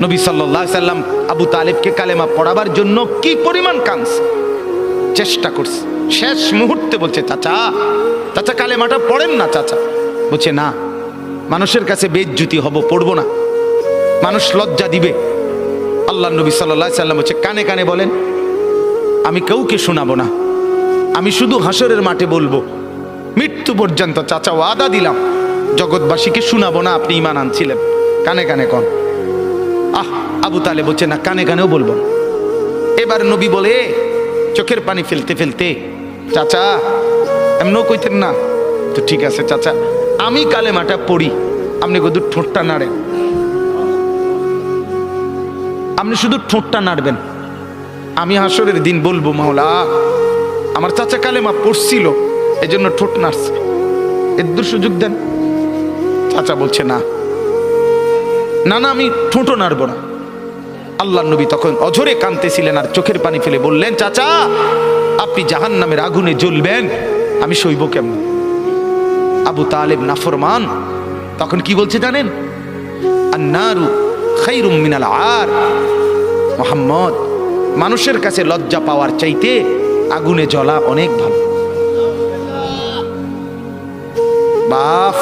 নবী সাল্লাল্লাহু আলাইহি সাল্লাম আবু তালেবকে কালেমা পড়াবার জন্য কি পরিমাণ কাঁদছে, চেষ্টা করছে। শেষ মুহূর্তে বলছে, চাচা চাচা কালেমাটা পড়েন না চাচা। বলছে না, মানুষের কাছে বেইজ্জতি হব, পড়বো না, মানুষ লজ্জা দিবে। আল্লাহ নবী সাল্লাল্লাহু আলাইহি সাল্লাম বলছে, কানে কানে বলেন, আমি কাউকে শোনাবো না, আমি শুধু হাসরের মাঠে বলবো, মৃত্যু পর্যন্ত চাচা ওয়াদা দিলাম জগৎবাসীকে শোনাবো না আপনি ঈমান আনছিলেন, কানে কানে কন। আবু তালেব বলছে না, কানে কানেও বলবো না। এবার নবী বলে চোখের পানি ফেলতে ফেলতে, চাচা এমনও কইতেন না তো, ঠিক আছে চাচা আমি কালেমাটা পড়ি, আপনি শুধু ঠোঁটটা নাড়েন, আপনি শুধু ঠোঁটটা নাড়বেন, আমি হাসরের দিন বলবো মাওলা আমার চাচা কালেমা পড়ছিল এজন্য ঠোঁট নাড়ছে, এর সুযোগ দেন। চাচা বলছে না না না, আমি ঠোঁটও নাড়বো না। আল্লাহ নবী তখন অঝরে কাঁদতেছিলেন আর চোখের পানি ফেলে বললেন, চাচা আপনি জাহান্নামের আগুনে জ্বলবেন, আমি সইব কেমন? আবু তালেব নাফরমান তখন কি বলছে জানেন? আন্নারু খায়রুম মিনাল আর। মুহাম্মদ, মানুষের কাছে লজ্জা পাওয়ার চাইতে আগুনে জ্বলা অনেক ভালো। বাপ,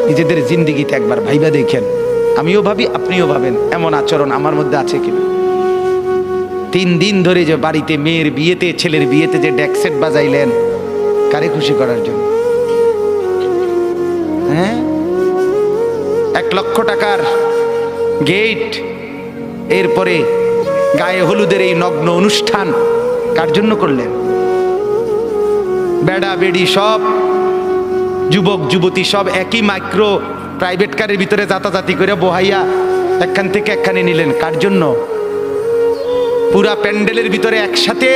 নিজেদের জিন্দেগিতে একবার ভাইবা দেখেন, আমিও ভাবি আপনিও ভাবেন এমন আচরণ আমার মধ্যে আছে কিনা। 3 দিন ধরে যে বাড়িতে মেয়ের বিয়েতে, ছেলের বিয়েতে যে ডেক সেট বাজাইলেন, কারে খুশি করার জন্য? হ্যাঁ, 1 লক্ষ টাকার গেট, এরপরে গায়ে হলুদের এই নগ্ন অনুষ্ঠান কার জন্য করলেন? বেড়া বেড়ি সব, যুবক যুবতী সব একই মাইক্রো প্রাইভেট কারের ভিতরে যাতাযাতি করে বহাইয়া একখান থেকে একখানে নিলেন, কার জন্য? পুরা প্যান্ডেলের ভিতরে একসাথে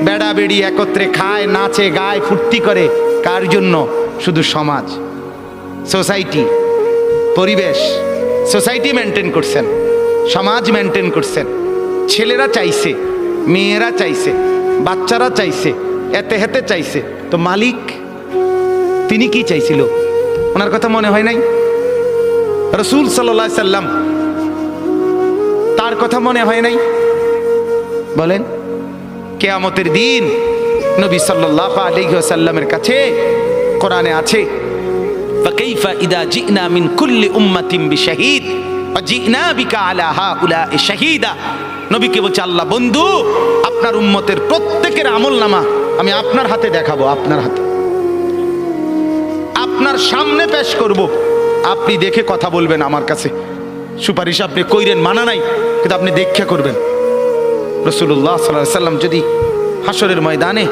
বেড়া বেড়ি একত্রে খায়, নাচে, গায়, ফুর্তি করে, কার জন্য? শুধু সমাজ, সোসাইটি, পরিবেশ, সোসাইটি মেনটেন করছেন, সমাজ মেনটেন করছেন। ছেলেরা চাইছে, মেয়েরা চাইছে, বাচ্চারা চাইছে, এতে হেতে চাইছে, তো মালিক তিনি কি চাইছিল? ওনার কথা মনে হয় নাই? রাসূল সাল্লাল্লাহু আলাইহি সাল্লাম, তার কথা মনে হয় নাই? বলেন, কিয়ামতের দিন নবী সাল্লাল্লাহু আলাইহি ওয়াসাল্লামের কাছে কোরআনে আছে, ফাকাইফা ইদা জিনা মিন কুল্লি উম্মাতিন বিশাহিদ ওয়া জিনা বিকা আলা হাউলা'i শাহীদা। নবীকে বলছে আল্লাহ, বন্ধু আপনার উম্মতের প্রত্যেকের আমলনামা আমি আপনার হাতে দেখাবো, আপনার হাতে, আপনার সামনে পেশ করব, আপনি দেখে কথা বলবেন আমার কাছে, সুপারিশ আপনি কইরেন, মানা নাই, কিন্তু আপনি দেখে করবেন। রাসূলুল্লাহ সাল্লাল্লাহু আলাইহি সাল্লাম যদি হাসরের ময়দানে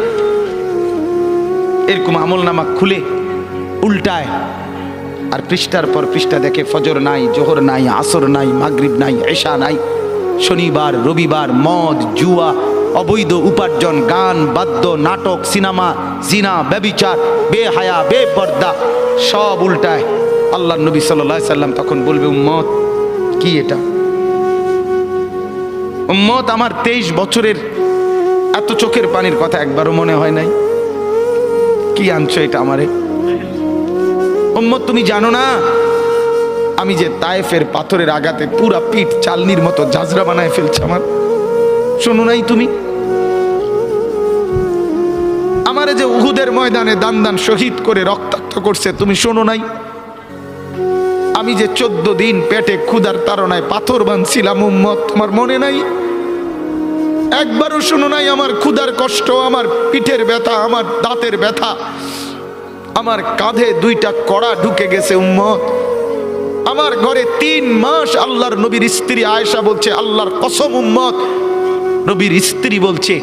এরকম আমলনামা খুলে উল্টায় আর পৃষ্ঠার পর পৃষ্ঠা দেখে ফজর নাই, জোহর নাই, আসর নাই, মাগরিব নাই, এশা নাই, শনিবার রবিবার, মদ জুয়া, অবৈধ উপার্জন, গান বাদ্য, নাটক, সিনেমা, জিনা, ব্যভিচার, বেহায়া, বেপর্দা সব উল্টায়, আল্লাহ নবী সাল্লাল্লাহু আলাইহি সাল্লাম তখন বলবে, উম্মত কি এটা? উম্মত, আমার 23 বছরের এত চোখের পানির কথা একবারও মনে হয় নাই? কি আনছো এটা আমারে? উম্মত, তুমি জানো না আমি যে তায়েফের পাথরের আঘাতে পুরা পিঠ চালনির মতো জাজরা বানায় ফেলছে আমার? শোনো নাই তুমি? আমারে যে উহুদের ময়দানে দান দান শহীদ করে রক্তাক্ত করছে, তুমি শোনো নাই? আমি যে 14 দিন পেটে ক্ষুধার তাড়নায় পাথর বাঁধছিলাম, উম্মত তোমার মনে নাই? একবারও শোনো নাই আমার ক্ষুধার কষ্ট, আমার পিঠের ব্যথা, আমার দাঁতের ব্যথা, আমার কাঁধে 2টা কড়া ঢুকে গেছে? উম্মত, আমার ঘরে 3 মাস আল্লাহর নবীর স্ত্রী আয়েশা বলছে, আল্লাহর কসম উম্মত, নবীর স্ত্রী বলছে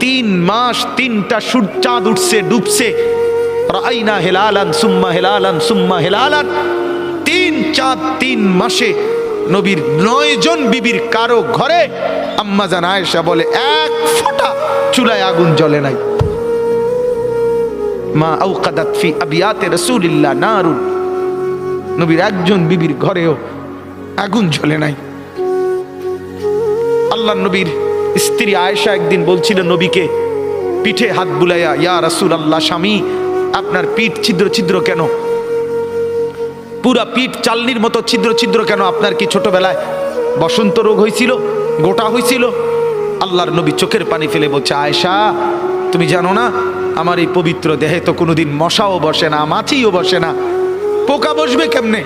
3 মাস 3টা চাঁদ উঠছে ডুবছে, রাইনা হেলালান সুম্মা হেলালান সুম্মা হেলালান, 3 চাঁদ 3 মাসে নবীর 9 জন বিবির কারো ঘরে আম্মা জান আয়েশা বলে 1 ফোঁটা চুলায় আগুন জ্বলে নাই। মা আওকাদাত ফি আবিয়াতে রাসূলিল্লাহ নারুন, নবীর একজন বিবির ঘরেও আগুন জ্বলে নাই। আল্লাহ নবীর স্ত্রী আয়েশা একদিন বলছিল নবীকে পিঠে হাত বুলাইয়া, ইয়া রাসূলুল্লাহ, স্বামী আপনার পিঠ ছিদ্র ছিদ্র কেন? পুরা পিঠ চালনির মতো ছিদ্র ছিদ্র কেন? আপনার কি ছোটবেলায় বসন্ত রোগ হয়েছিল, গোটা হয়েছিল। আল্লাহর নবী চোখের পানি ফেলে বলছে, আয়েশা তুমি জানো না আমার এই পবিত্র দেহে তো কোনোদিন মশাও বসে না, মাছিও বসে না, পোকা বসবে কেমনে?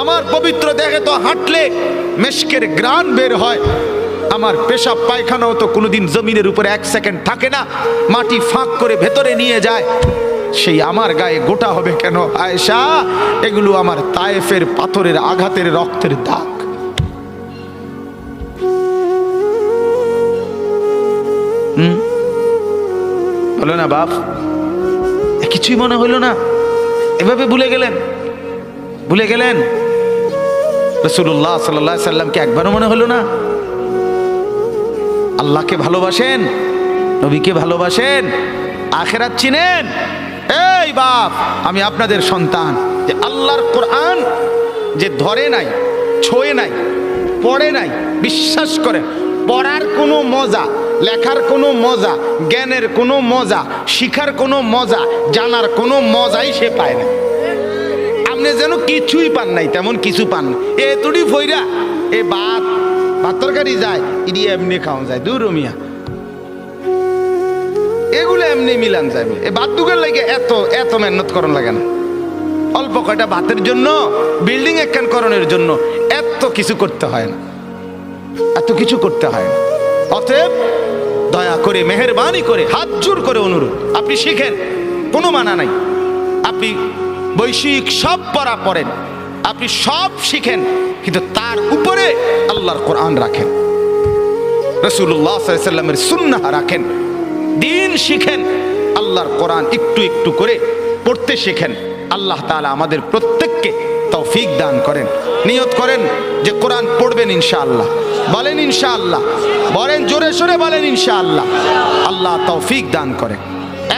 আমার পবিত্র দেহে তো হাঁটলে মেশকের গ্রান বের হয়, আমার পেশাব পায়খানাও তো কোনোদিন জমিনের উপরে 1 সেকেন্ড থাকে না, মাটি ফাঁক করে ভেতরে নিয়ে যায়, সেই আমার গায়ে গোটা হবে কেন? আয়েশা এগুলো আমার তায়েফের পাথরের আঘাতের রক্তের দাগ। বলো না বাপ, কিছুই মনে হইল না? এভাবে ভুলে গেলেন, ভুলে গেলেন? রাসূলুল্লাহ সাল্লাল্লাহু আলাইহি সাল্লামকে একবারও মনে হলো না? আল্লাহকে ভালোবাসেন, নবীকে ভালোবাসেন, আখিরাত চিনেন? এই বাপ, আমি আপনাদের সন্তান, যে আল্লাহর কোরআন যে ধরে নাই, ছোঁয়ে নাই, পড়ে নাই, বিশ্বাস করেন পড়ার কোনো মজা, লেখার কোনো মজা, জ্ঞানের কোনো মজা, শিখার কোনো মজা, জানার কোনো মজাই সে পায় না। আপনি যেন কিছুই পান নাই, তেমন কিছু পান না। এ তুড়ি ফইরা এ ভাত তরকারি যায়, ইডি এমনি খাওয়া যায়, দূর মিয়া, এগুলো এমনি মিলান যায়। এ ভাত দুগের লাগে এত এত মেহনত করন লাগে না। অল্প কয়টা ভাতের জন্য, বিল্ডিং একখান করণের জন্য এত কিছু করতে হয় না, এত কিছু করতে হয় না। অতএব দয়া করে, মেহেরবানি করে, হাত জোর করে অনুরোধ, আপনি শিখেন, কোনো মানা নাই। আপনি বৈশ্বিক সব পড়া পড়েন, আপনি সব শিখেন, কিন্তু তার উপরে আল্লাহর কোরআন রাখেন, রাসূলুল্লাহ সাল্লাল্লাহু আলাইহি সাল্লামের সুন্নাহ রাখেন, দিন শিখেন, আল্লাহর কোরআন একটু একটু করে পড়তে শিখেন। আল্লাহ তাআলা আমাদের প্রত্যেককে তৌফিক দান করেন। নিয়ত করেন যে কোরআন পড়বেন ইনশাআল্লাহ। বলেন ইনশাআল্লাহ, বলেন জোরে সোরে বলেন ইনশাআল্লাহ। আল্লাহ তৌফিক দান করেন।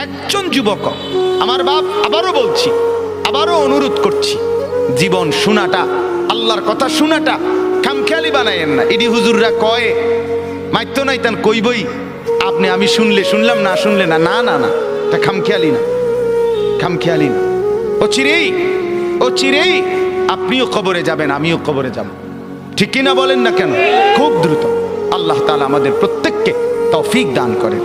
একজন যুবক, আমার বাপ, আবারও বলছি, আবারও অনুরোধ করছি, জীবন শোনাটা, আল্লাহর কথা শোনাটা খামখেয়ালি বানায়েন না। ইডি হুজুররা কয় মাইতো নাই তান কইবই, আপনি আমি শুনলে শুনলাম, না শুনলে না, না না না, তা খামখেয়ালি না, খামখেয়ালি না। ও চিরেই, ও চিরেই আপনিও কবরে যাবেন, আমিও কবরে যাব, ঠিক কিনা বলেন না কেন? খুব দ্রুত। আল্লাহ তাআলা আমাদের প্রত্যেককে তৌফিক দান করেন।